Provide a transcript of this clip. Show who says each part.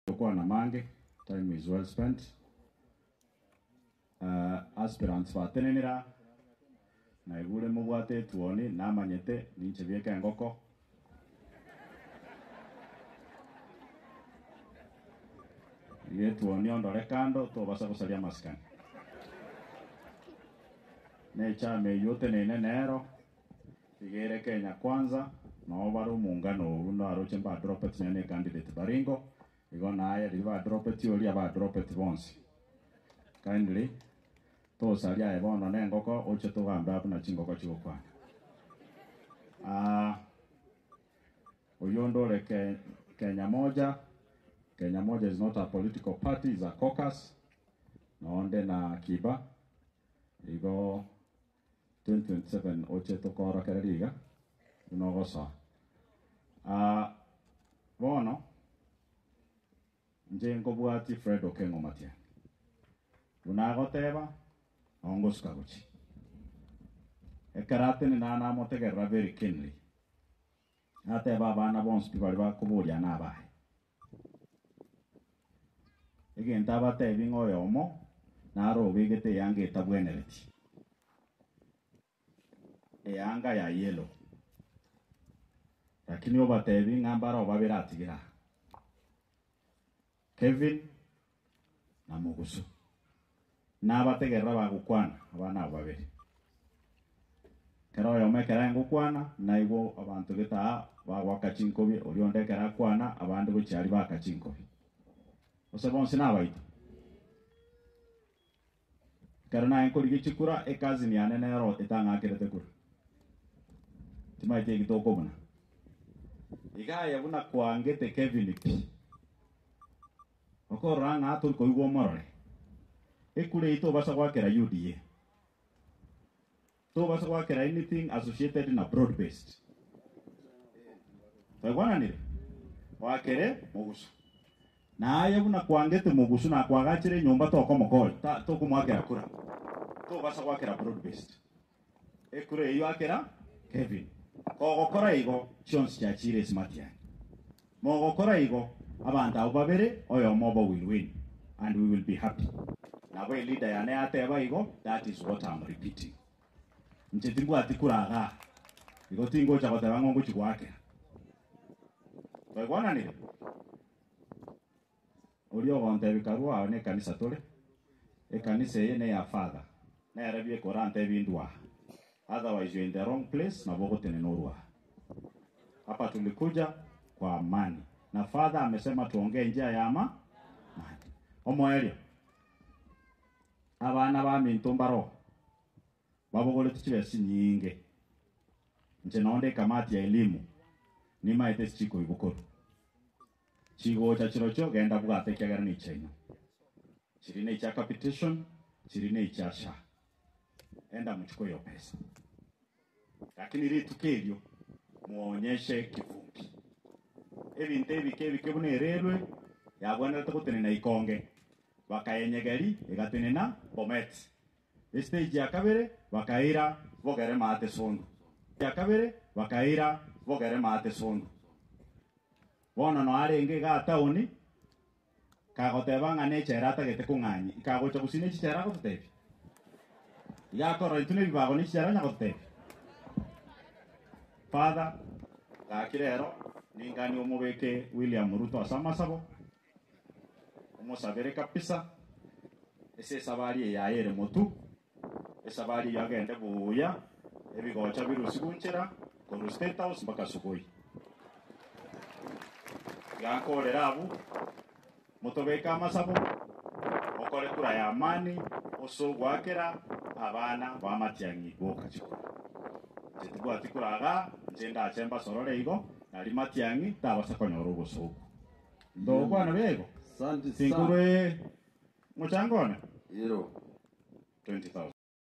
Speaker 1: Kwa na mange, time is well spent. Aspirants batenenera na igure mubwate tuoni namanyete ninche bieka ngoko. Ye tuoni ondore kando to basa kusalia maskani. Necha me yote nero igere Kenya kwanza na obaru muungano uno aroche mba dropet ne candidate Baringo igona aya diva dropet oli aba dropet bonsi kindly to salia ebono nengoko oche to gamba na chingoko chikokwa uyondole Kenya moja is not a political party, is a caucus naonde na kiba igo 2027 oche to kora kereliga unogosa bono njengo bwati Fred Okengo Matia unagoteba ongoska guchi ekarate ni nana motegera very keenly ate baba na bons bali bakubulia na bae egenta bate bingo yomo na ro bigete yange tabwenereti anga ya yellow lakini obatebi ngambara obabiratigira Kevin na Mugusu nabategerra bagukwana abana babiri kero yomekera ngukwana naibo abantu geta bagwakachinkobi oriondekera kwana abandi bucyari bakachinkobi osebonse nabaito karana enkori gichikura ekazi ni anene ro etanga kerete kura timaite gitoko buna igaya buna kwangete Kevin pi okoranga atul ko igwo morore ekure ito basa kwakera UDA to basa kwakera anything associated na broad based bagwana nire wakere Mugusu na aya buna kwangete Mugusu na kwagachire nyumba to komokol to kumwakera kura to basa kwakera broad based ekure iyo akera Kevin kogokora igo chons cha chire smartia mogokora igo abantu abo babere oyo mobo will win and we will be happy na we leader yane ateba igo that is what I'm repeating nchetingu atikuraga igo tingo cha koteba ngongo chikwake bagwana ni olio gonte bikarua ne kanisa tole e kanisa yene ya father na yarabie korante bindwa otherwise you're in the wrong place na bogo tenenorwa hapa tulikuja kwa amani na father amesema tuongee njia ya amani omoelio abana ba mintombaro babogole tuchibesi nyinge nje naonde kamati ya elimu ni maite chiko ibukuru chigo cha chirocho genda bwate kyagara ni chaino chirine cha capitation chirine cha sha enda mchukue hiyo pesa lakini ili tukelio muonyeshe kivumbi ebintebi kebune relwe yabwana tukutene na ikonge bakayenyegeri egatene na Bomet stage ya kabere bakaira bogere mate sondu ya kabere bakaira bogere mate sondu bona no arenge ga tauni kagoteba ngane cherata gete kunganyi kagocha kusine chichera gotebi ya koro itune bibago ni chichera nyagotebi father gakirero ningani omubeke William Ruto asamasabo umusabere kapisa ese sabari ya yere motu esabari yagende buya ebigocha birusi bunchera ko State House mpaka sugoi yakorera abu mutobeka amasabo okore kura ya amani osogwakera abana bamatiangi bokachiko chitibwa atikuraga njenda achemba sorore igo ali matiangi tabasa konyoro goso ndo bwana bego
Speaker 2: asante sana
Speaker 1: singure muchangona
Speaker 2: hilo
Speaker 1: 20,000